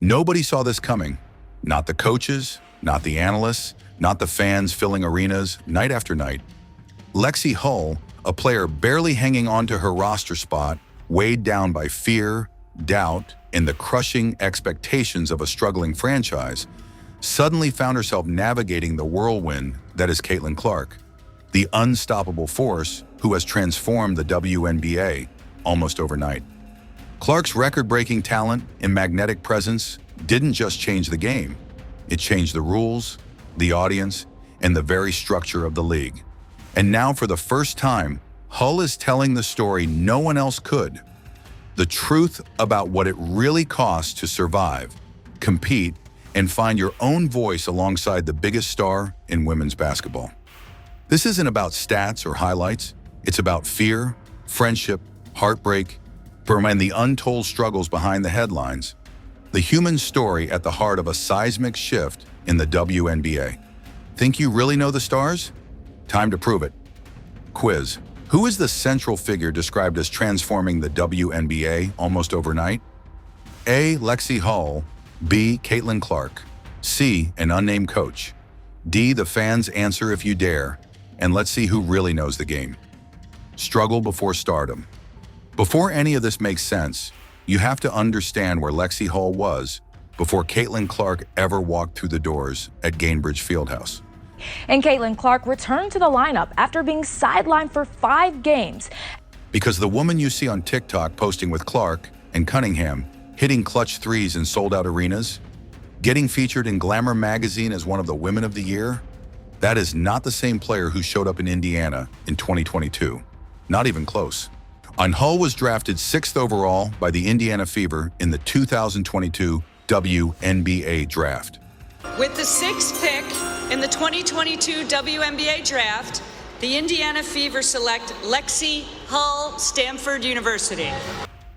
Nobody saw this coming. Not the coaches, not the analysts, not the fans filling arenas night after night. Lexi Hull, a player barely hanging on to her roster spot, weighed down by fear, doubt, and the crushing expectations of a struggling franchise, suddenly found herself navigating the whirlwind that is Caitlin Clark, the unstoppable force who has transformed the WNBA almost overnight. Clark's record-breaking talent and magnetic presence didn't just change the game. It changed the rules, the audience, and the very structure of the league. And now, for the first time, Hull is telling the story no one else could. The truth about what it really costs to survive, compete, and find your own voice alongside the biggest star in women's basketball. This isn't about stats or highlights. It's about fear, friendship, heartbreak, and the untold struggles behind the headlines. The human story at the heart of a seismic shift in the WNBA. Think you really know the stars? Time to prove it. Quiz. Who is the central figure described as transforming the WNBA almost overnight? A. Lexi Hull. B. Caitlin Clark. C. An unnamed coach. D. The fans answer if you dare. And let's see who really knows the game. Struggle before stardom. Before any of this makes sense, you have to understand where Lexi Hull was before Caitlin Clark ever walked through the doors at Gainbridge Fieldhouse. And Caitlin Clark returned to the lineup after being sidelined for 5 games. Because the woman you see on TikTok posting with Clark and Cunningham, hitting clutch threes in sold-out arenas, getting featured in Glamour magazine as one of the Women of the Year, that is not the same player who showed up in Indiana in 2022. Not even close. And Hull was drafted 6th overall by the Indiana Fever in the 2022 WNBA draft. With the 6th pick in the 2022 WNBA draft, the Indiana Fever select Lexi Hull, Stanford University.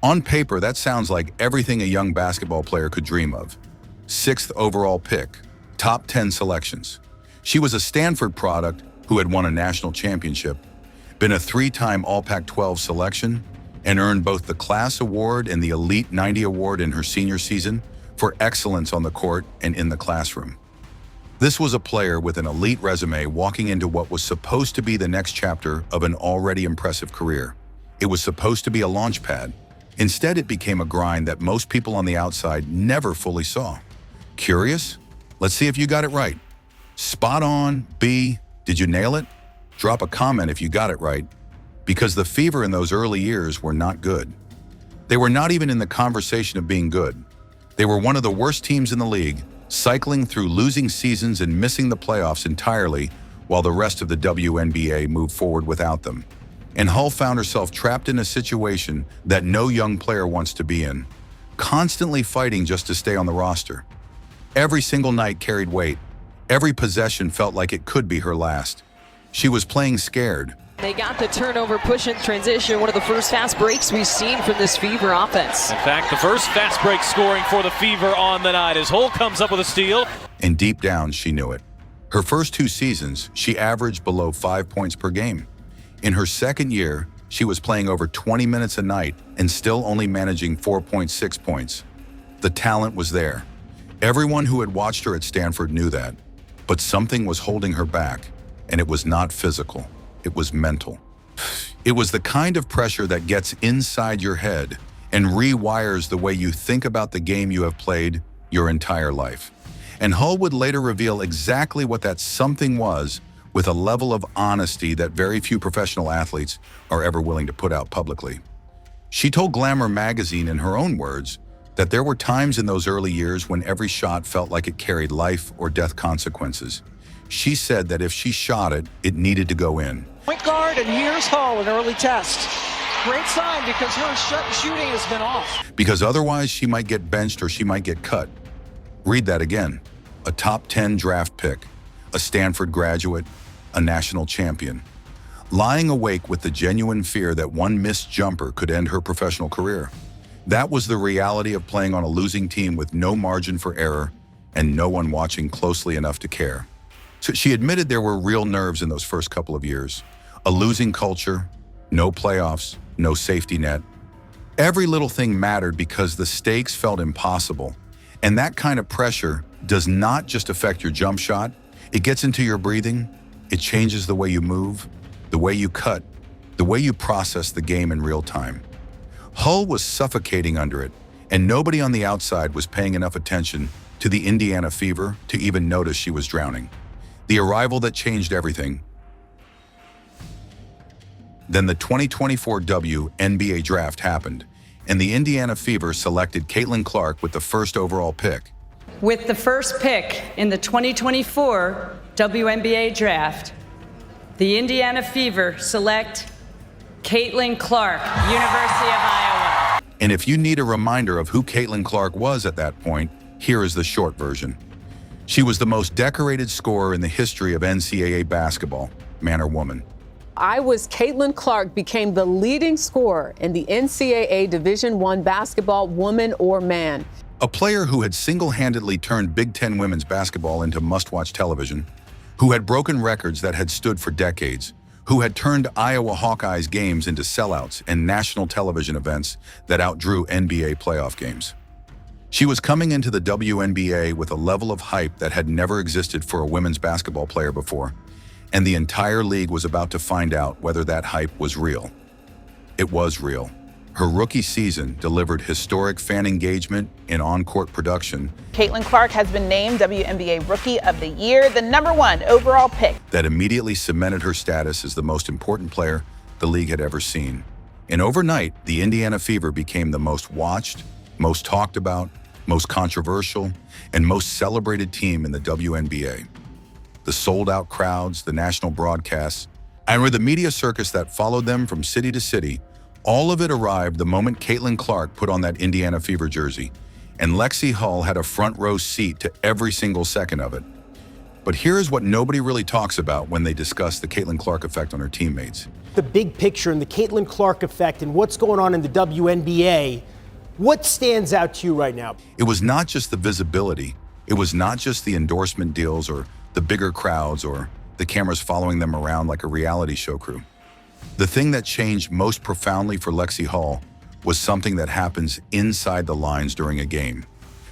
On paper, that sounds like everything a young basketball player could dream of. 6th overall pick, top 10 selections. She was a Stanford product who had won a national championship, been a 3-time All-Pac-12 selection, and earned both the Class Award and the Elite 90 Award in her senior season for excellence on the court and in the classroom. This was a player with an elite resume walking into what was supposed to be the next chapter of an already impressive career. It was supposed to be a launch pad. Instead, it became a grind that most people on the outside never fully saw. Curious? Let's see if you got it right. Spot on, B. Did you nail it? Drop a comment if you got it right, because the Fever in those early years were not good. They were not even in the conversation of being good. They were one of the worst teams in the league, cycling through losing seasons and missing the playoffs entirely while the rest of the WNBA moved forward without them. And Hull found herself trapped in a situation that no young player wants to be in, constantly fighting just to stay on the roster. Every single night carried weight. Every possession felt like it could be her last. She was playing scared. They got the turnover push in transition, one of the first fast breaks we've seen from this Fever offense. In fact, the first fast break scoring for the Fever on the night as Hull comes up with a steal. And deep down, she knew it. Her first 2 seasons, she averaged below 5 points per game. In her second year, she was playing over 20 minutes a night and still only managing 4.6 points. The talent was there. Everyone who had watched her at Stanford knew that. But something was holding her back, and it was not physical. It was mental. It was the kind of pressure that gets inside your head and rewires the way you think about the game you have played your entire life. And Hull would later reveal exactly what that something was with a level of honesty that very few professional athletes are ever willing to put out publicly. She told Glamour magazine in her own words that there were times in those early years when every shot felt like it carried life or death consequences. She said that if she shot it, it needed to go in. Point guard, and here's Hull, an early test. Great sign because her shooting has been off. Because otherwise she might get benched or she might get cut. Read that again. A top 10 draft pick, a Stanford graduate, a national champion. Lying awake with the genuine fear that one missed jumper could end her professional career. That was the reality of playing on a losing team with no margin for error and no one watching closely enough to care. So she admitted there were real nerves in those first couple of years. A losing culture, no playoffs, no safety net. Every little thing mattered because the stakes felt impossible. And that kind of pressure does not just affect your jump shot. It gets into your breathing. It changes the way you move, the way you cut, the way you process the game in real time. Hull was suffocating under it, and nobody on the outside was paying enough attention to the Indiana Fever to even notice she was drowning. The arrival that changed everything. Then the 2024 WNBA draft happened, and the Indiana Fever selected Caitlin Clark with the first overall pick. With the first pick in the 2024 WNBA draft, the Indiana Fever select Caitlin Clark, University of Iowa. And if you need a reminder of who Caitlin Clark was at that point, here is the short version. She was the most decorated scorer in the history of NCAA basketball, man or woman. Caitlin Clark became the leading scorer in the NCAA Division I basketball, woman or man. A player who had single-handedly turned Big Ten women's basketball into must-watch television, who had broken records that had stood for decades, who had turned Iowa Hawkeyes games into sellouts and national television events that outdrew NBA playoff games. She was coming into the WNBA with a level of hype that had never existed for a women's basketball player before, and the entire league was about to find out whether that hype was real. It was real. Her rookie season delivered historic fan engagement in on-court production. Caitlin Clark has been named WNBA Rookie of the Year, the #1 overall pick. That immediately cemented her status as the most important player the league had ever seen. And overnight, the Indiana Fever became the most watched, most talked about, most controversial, and most celebrated team in the WNBA. The sold-out crowds, the national broadcasts, and with the media circus that followed them from city to city, all of it arrived the moment Caitlin Clark put on that Indiana Fever jersey, and Lexi Hull had a front row seat to every single second of it. But here's what nobody really talks about when they discuss the Caitlin Clark effect on her teammates. The big picture and the Caitlin Clark effect and what's going on in the WNBA, what stands out to you right now? It was not just the visibility. It was not just the endorsement deals or the bigger crowds or the cameras following them around like a reality show crew. The thing that changed most profoundly for Lexi Hull was something that happens inside the lines during a game.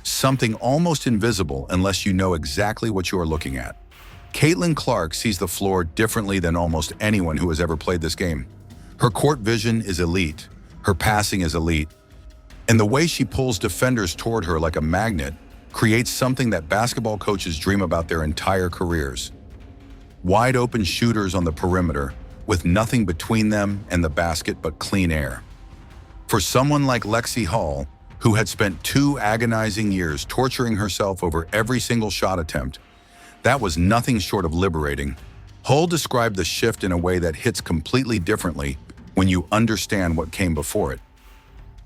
Something almost invisible unless you know exactly what you are looking at. Caitlin Clark sees the floor differently than almost anyone who has ever played this game. Her court vision is elite. Her passing is elite. And the way she pulls defenders toward her like a magnet creates something that basketball coaches dream about their entire careers. Wide open shooters on the perimeter with nothing between them and the basket but clean air. For someone like Lexi Hull, who had spent 2 agonizing years torturing herself over every single shot attempt, that was nothing short of liberating. Hull described the shift in a way that hits completely differently when you understand what came before it.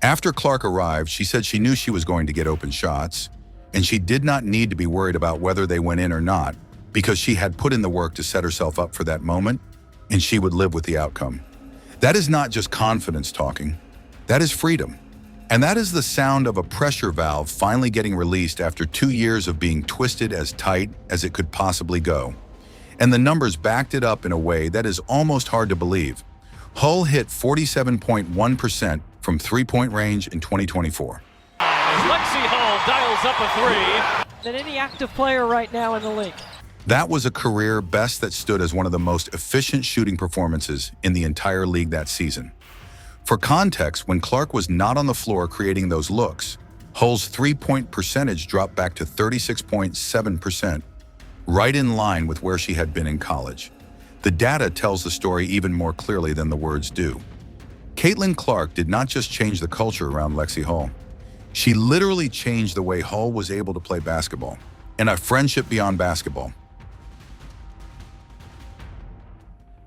After Clark arrived, she said she knew she was going to get open shots, and she did not need to be worried about whether they went in or not, because she had put in the work to set herself up for that moment, and she would live with the outcome. That is not just confidence talking. That is freedom. And that is the sound of a pressure valve finally getting released after 2 years of being twisted as tight as it could possibly go. And the numbers backed it up in a way that is almost hard to believe. Hull hit 47.1% from three-point range in 2024. Lexi Hull dials up a 3. Than any active player right now in the league. That was a career best that stood as one of the most efficient shooting performances in the entire league that season. For context, when Clark was not on the floor creating those looks, Hull's three-point percentage dropped back to 36.7%, right in line with where she had been in college. The data tells the story even more clearly than the words do. Caitlin Clark did not just change the culture around Lexi Hull. She literally changed the way Hull was able to play basketball, and a friendship beyond basketball.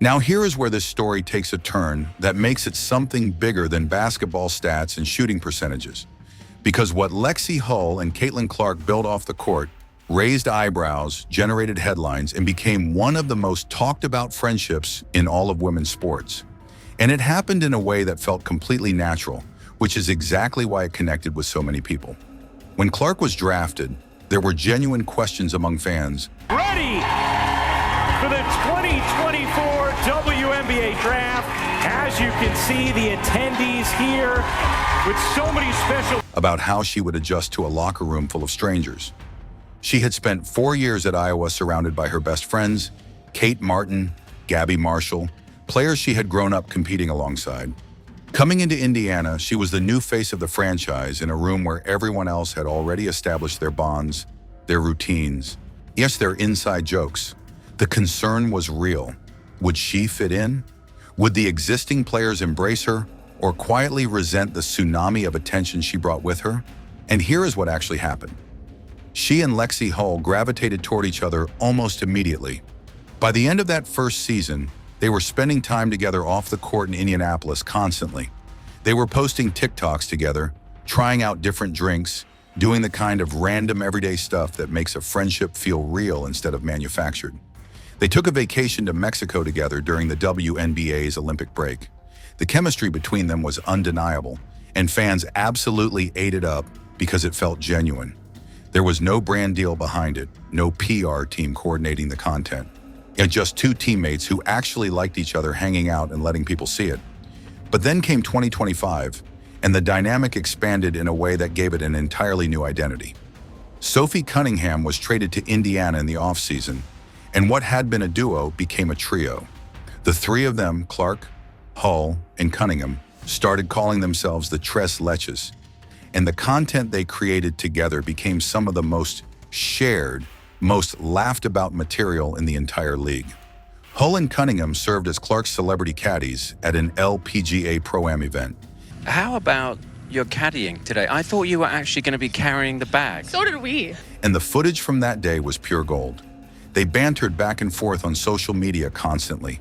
Now here is where this story takes a turn that makes it something bigger than basketball stats and shooting percentages. Because what Lexi Hull and Caitlin Clark built off the court raised eyebrows, generated headlines, and became one of the most talked about friendships in all of women's sports. And it happened in a way that felt completely natural, which is exactly why it connected with so many people. When Clark was drafted, there were genuine questions among fans. Ready for the 2024 WNBA Draft. As you can see, the attendees here with so many special... About how she would adjust to a locker room full of strangers. She had spent 4 years at Iowa surrounded by her best friends, Kate Martin, Gabby Marshall, players she had grown up competing alongside. Coming into Indiana, she was the new face of the franchise in a room where everyone else had already established their bonds, their routines, yes, their inside jokes. The concern was real. Would she fit in? Would the existing players embrace her or quietly resent the tsunami of attention she brought with her? And here is what actually happened. She and Lexi Hull gravitated toward each other almost immediately. By the end of that first season, they were spending time together off the court in Indianapolis constantly. They were posting TikToks together, trying out different drinks, doing the kind of random everyday stuff that makes a friendship feel real instead of manufactured. They took a vacation to Mexico together during the WNBA's Olympic break. The chemistry between them was undeniable, and fans absolutely ate it up because it felt genuine. There was no brand deal behind it, no PR team coordinating the content, and just two teammates who actually liked each other hanging out and letting people see it. But then came 2025, and the dynamic expanded in a way that gave it an entirely new identity. Sophie Cunningham was traded to Indiana in the offseason, and what had been a duo became a trio. The three of them, Clark, Hull, and Cunningham, started calling themselves the Tres Leches, and the content they created together became some of the most shared, most laughed about material in the entire league. Hull and Cunningham served as Clark's celebrity caddies at an LPGA Pro-Am event. How about your caddying today? I thought you were actually going to be carrying the bag. So did we. And the footage from that day was pure gold. They bantered back and forth on social media constantly.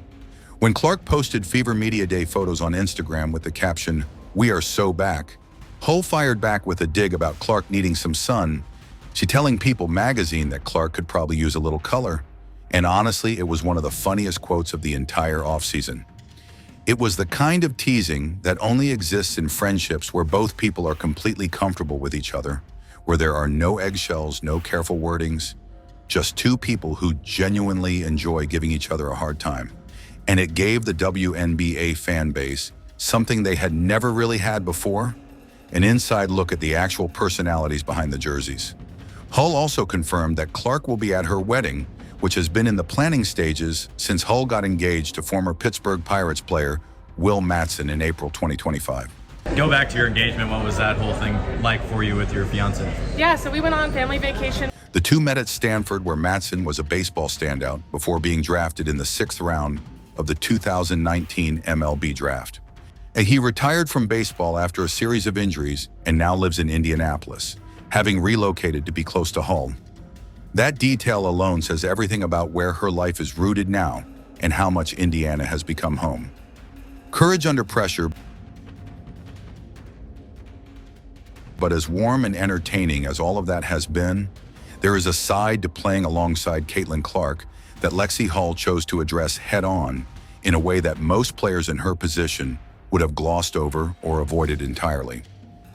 When Clark posted Fever Media Day photos on Instagram with the caption, "We are so back," Hull fired back with a dig about Clark needing some sun. She telling People magazine that Clark could probably use a little color. And honestly, it was one of the funniest quotes of the entire offseason. It was the kind of teasing that only exists in friendships where both people are completely comfortable with each other, where there are no eggshells, no careful wordings, just two people who genuinely enjoy giving each other a hard time. And it gave the WNBA fan base something they had never really had before, an inside look at the actual personalities behind the jerseys. Hull also confirmed that Clark will be at her wedding, which has been in the planning stages since Hull got engaged to former Pittsburgh Pirates player Will Matson in April 2025. Go back to your engagement. What was that whole thing like for you with your fiance? Yeah, so we went on family vacation. The two met at Stanford, where Matson was a baseball standout before being drafted in the 6th round of the 2019 MLB draft. And he retired from baseball after a series of injuries and now lives in Indianapolis, having relocated to be close to Hull. That detail alone says everything about where her life is rooted now and how much Indiana has become home. Courage under pressure, but as warm and entertaining as all of that has been, there is a side to playing alongside Caitlin Clark that Lexi Hull chose to address head-on in a way that most players in her position would have glossed over or avoided entirely.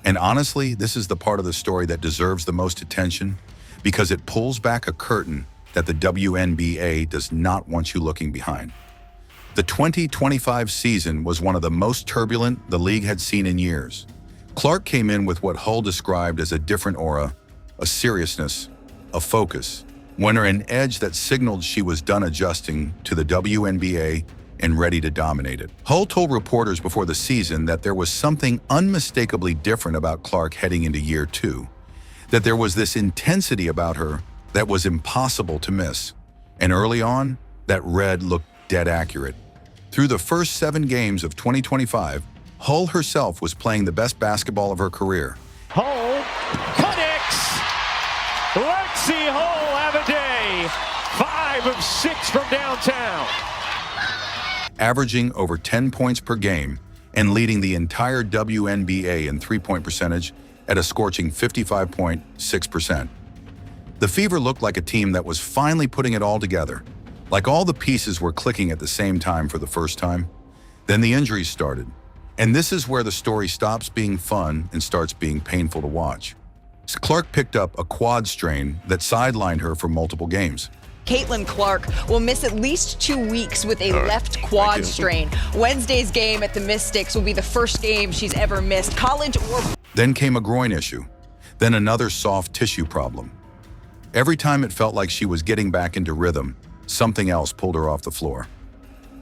And honestly, this is the part of the story that deserves the most attention because it pulls back a curtain that the WNBA does not want you looking behind. The 2025 season was one of the most turbulent the league had seen in years. Clark came in with what Hull described as a different aura, a seriousness, a focus, won her an edge that signaled she was done adjusting to the WNBA and ready to dominate it. Hull told reporters before the season that there was something unmistakably different about Clark heading into year 2, that there was this intensity about her that was impossible to miss. And early on, that red looked dead accurate. Through the first 7 games of 2025, Hull herself was playing the best basketball of her career. Hull connects. Lexi Hull have a day. 5 of 6 from downtown. Averaging over 10 points per game and leading the entire WNBA in three-point percentage at a scorching 55.6%. The Fever looked like a team that was finally putting it all together, like all the pieces were clicking at the same time for the first time. Then the injuries started, and this is where the story stops being fun and starts being painful to watch. Clark picked up a quad strain that sidelined her for multiple games. Caitlin Clark will miss at least 2 weeks with a left quad strain. Wednesday's game at the Mystics will be the first game she's ever missed, college or... Then came a groin issue, then another soft tissue problem. Every time it felt like she was getting back into rhythm, something else pulled her off the floor.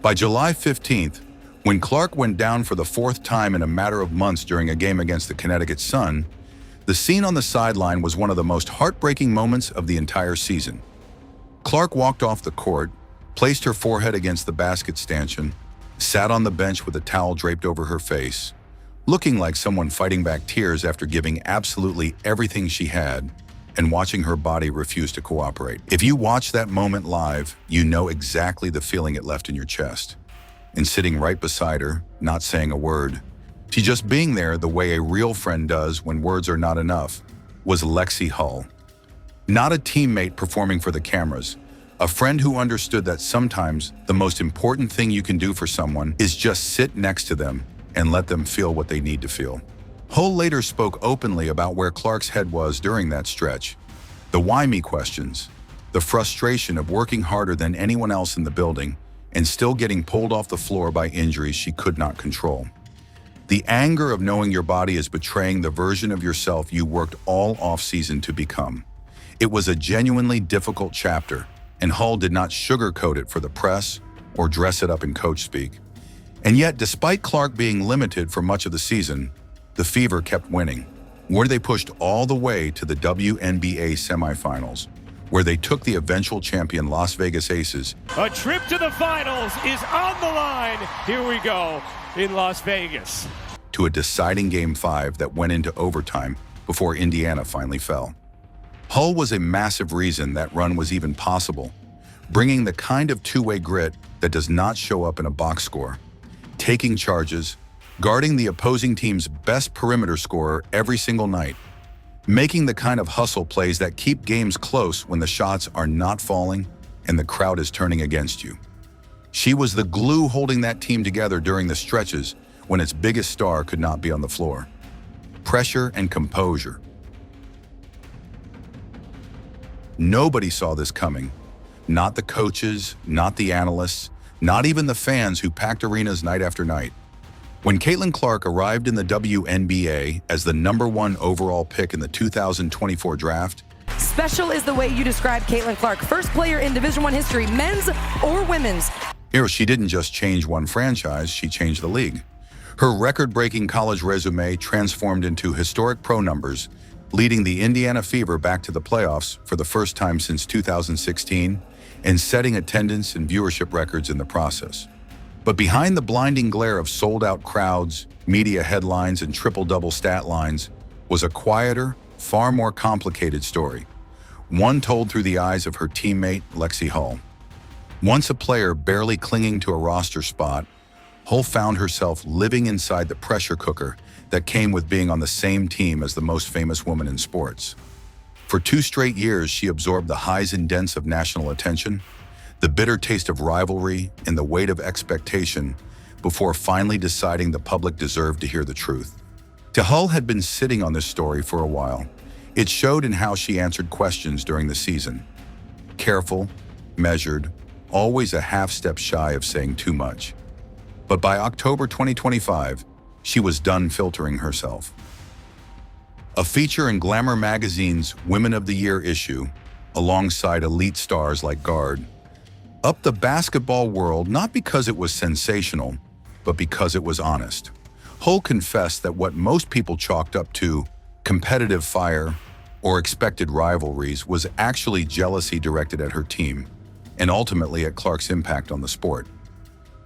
By July 15th, when Clark went down for the 4th time in a matter of months during a game against the Connecticut Sun, the scene on the sideline was one of the most heartbreaking moments of the entire season. Clark walked off the court, placed her forehead against the basket stanchion, sat on the bench with a towel draped over her face, looking like someone fighting back tears after giving absolutely everything she had and watching her body refuse to cooperate. If you watch that moment live, you know exactly the feeling it left in your chest. And sitting right beside her, not saying a word, she just being there the way a real friend does when words are not enough, was Lexi Hull. Not a teammate performing for the cameras, a friend who understood that sometimes the most important thing you can do for someone is just sit next to them and let them feel what they need to feel. Hull later spoke openly about where Clark's head was during that stretch. The why me questions, the frustration of working harder than anyone else in the building and still getting pulled off the floor by injuries she could not control. The anger of knowing your body is betraying the version of yourself you worked all off-season to become. It was a genuinely difficult chapter, and Hull did not sugarcoat it for the press or dress it up in coach speak. And yet, despite Clark being limited for much of the season, the Fever kept winning, where they pushed all the way to the WNBA semifinals, where they took the eventual champion Las Vegas Aces. A trip to the finals is on the line. Here we go in Las Vegas. To a deciding Game 5 that went into overtime before Indiana finally fell. Hull was a massive reason that run was even possible, bringing the kind of two-way grit that does not show up in a box score, taking charges, guarding the opposing team's best perimeter scorer every single night, making the kind of hustle plays that keep games close when the shots are not falling and the crowd is turning against you. She was the glue holding that team together during the stretches when its biggest star could not be on the floor. Pressure and composure. Nobody saw this coming. Not the coaches, not the analysts, not even the fans who packed arenas night after night. When Caitlin Clark arrived in the WNBA as the #1 overall pick in the 2024 draft, special is the way you describe Caitlin Clark, first player in Division I history, men's or women's. She didn't just change one franchise, she changed the league. Her record-breaking college resume transformed into historic pro numbers, leading the Indiana Fever back to the playoffs for the first time since 2016 and setting attendance and viewership records in the process. But behind the blinding glare of sold-out crowds, media headlines, and triple-double stat lines was a quieter, far more complicated story, one told through the eyes of her teammate, Lexi Hull. Once a player barely clinging to a roster spot, Hull found herself living inside the pressure cooker that came with being on the same team as the most famous woman in sports. For 2 straight years, she absorbed the highs and dents of national attention, the bitter taste of rivalry, and the weight of expectation before finally deciding the public deserved to hear the truth. Hull had been sitting on this story for a while. It showed in how she answered questions during the season. Careful, measured, always a half step shy of saying too much. But by October 2025, she was done filtering herself. A feature in Glamour magazine's Women of the Year issue, alongside elite stars like Guard, upped the basketball world not because it was sensational, but because it was honest. Hull confessed that what most people chalked up to competitive fire or expected rivalries was actually jealousy directed at her team, and ultimately at Clark's impact on the sport.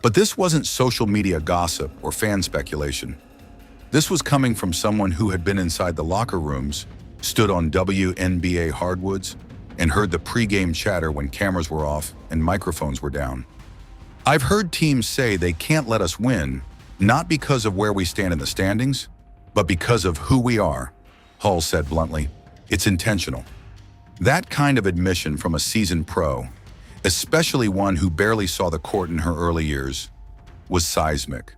But this wasn't social media gossip or fan speculation. This was coming from someone who had been inside the locker rooms, stood on WNBA hardwoods, and heard the pregame chatter when cameras were off and microphones were down. I've heard teams say they can't let us win, not because of where we stand in the standings, but because of who we are, Hull said bluntly. It's intentional. That kind of admission from a seasoned pro, especially one who barely saw the court in her early years, was seismic.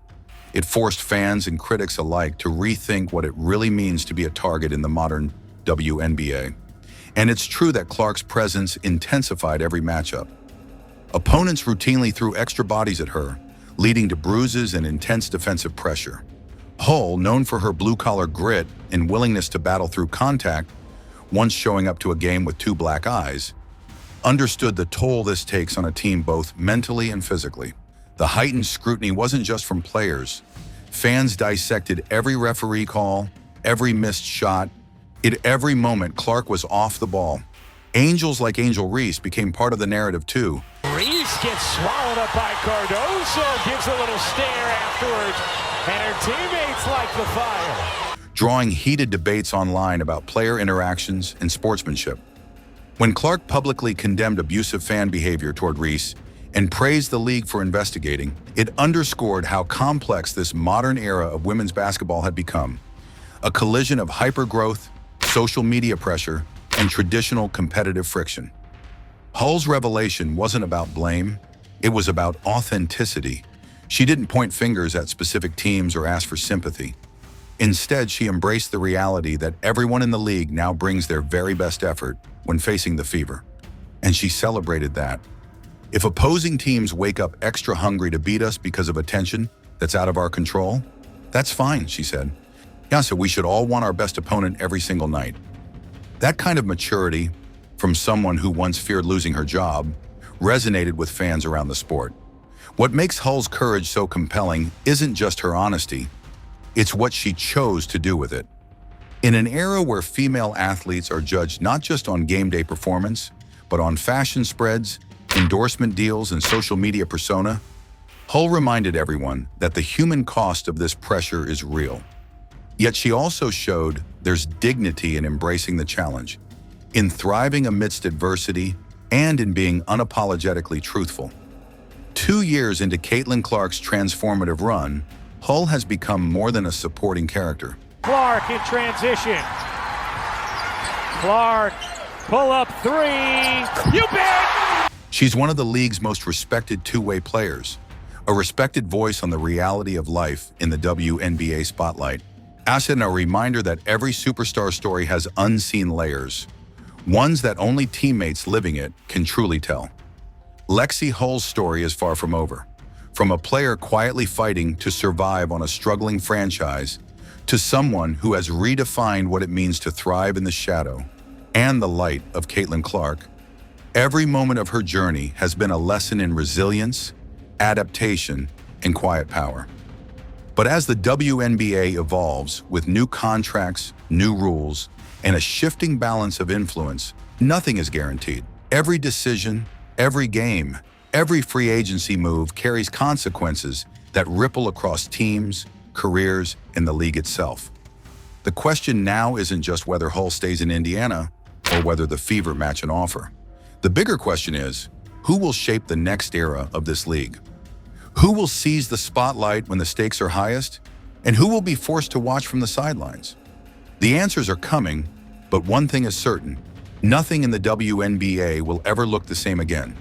It forced fans and critics alike to rethink what it really means to be a target in the modern WNBA. And it's true that Clark's presence intensified every matchup. Opponents routinely threw extra bodies at her, leading to bruises and intense defensive pressure. Hull, known for her blue-collar grit and willingness to battle through contact, once showing up to a game with 2 black eyes, understood the toll this takes on a team both mentally and physically. The heightened scrutiny wasn't just from players. Fans dissected every referee call, every missed shot. At every moment, Clark was off the ball. Angels like Angel Reese became part of the narrative too. Reese gets swallowed up by Cardoso, gives a little stare afterwards, and her teammates like the fire. Drawing heated debates online about player interactions and sportsmanship. When Clark publicly condemned abusive fan behavior toward Reese and praised the league for investigating, it underscored how complex this modern era of women's basketball had become. A collision of hypergrowth, social media pressure, and traditional competitive friction. Hull's revelation wasn't about blame, it was about authenticity. She didn't point fingers at specific teams or ask for sympathy. Instead, she embraced the reality that everyone in the league now brings their very best effort when facing the Fever. And she celebrated that. If opposing teams wake up extra hungry to beat us because of attention that's out of our control, that's fine, she said. Yeah, so we should all want our best opponent every single night. That kind of maturity, from someone who once feared losing her job, resonated with fans around the sport. What makes Hull's courage so compelling isn't just her honesty, it's what she chose to do with it. In an era where female athletes are judged not just on game day performance, but on fashion spreads, endorsement deals, and social media persona, Hull reminded everyone that the human cost of this pressure is real. Yet she also showed there's dignity in embracing the challenge, in thriving amidst adversity, and in being unapologetically truthful. 2 years into Caitlin Clark's transformative run, Hull has become more than a supporting character. Clark in transition. Clark, pull up 3. You bet! She's one of the league's most respected two-way players, a respected voice on the reality of life in the WNBA spotlight. And a reminder that every superstar story has unseen layers, ones that only teammates living it can truly tell. Lexi Hull's story is far from over. From a player quietly fighting to survive on a struggling franchise, to someone who has redefined what it means to thrive in the shadow and the light of Caitlin Clark, every moment of her journey has been a lesson in resilience, adaptation, and quiet power. But as the WNBA evolves with new contracts, new rules, and a shifting balance of influence, nothing is guaranteed. Every decision, every game, every free agency move carries consequences that ripple across teams, careers, and the league itself. The question now isn't just whether Hull stays in Indiana or whether the Fever match an offer. The bigger question is, who will shape the next era of this league? Who will seize the spotlight when the stakes are highest? And who will be forced to watch from the sidelines? The answers are coming, but one thing is certain: nothing in the WNBA will ever look the same again.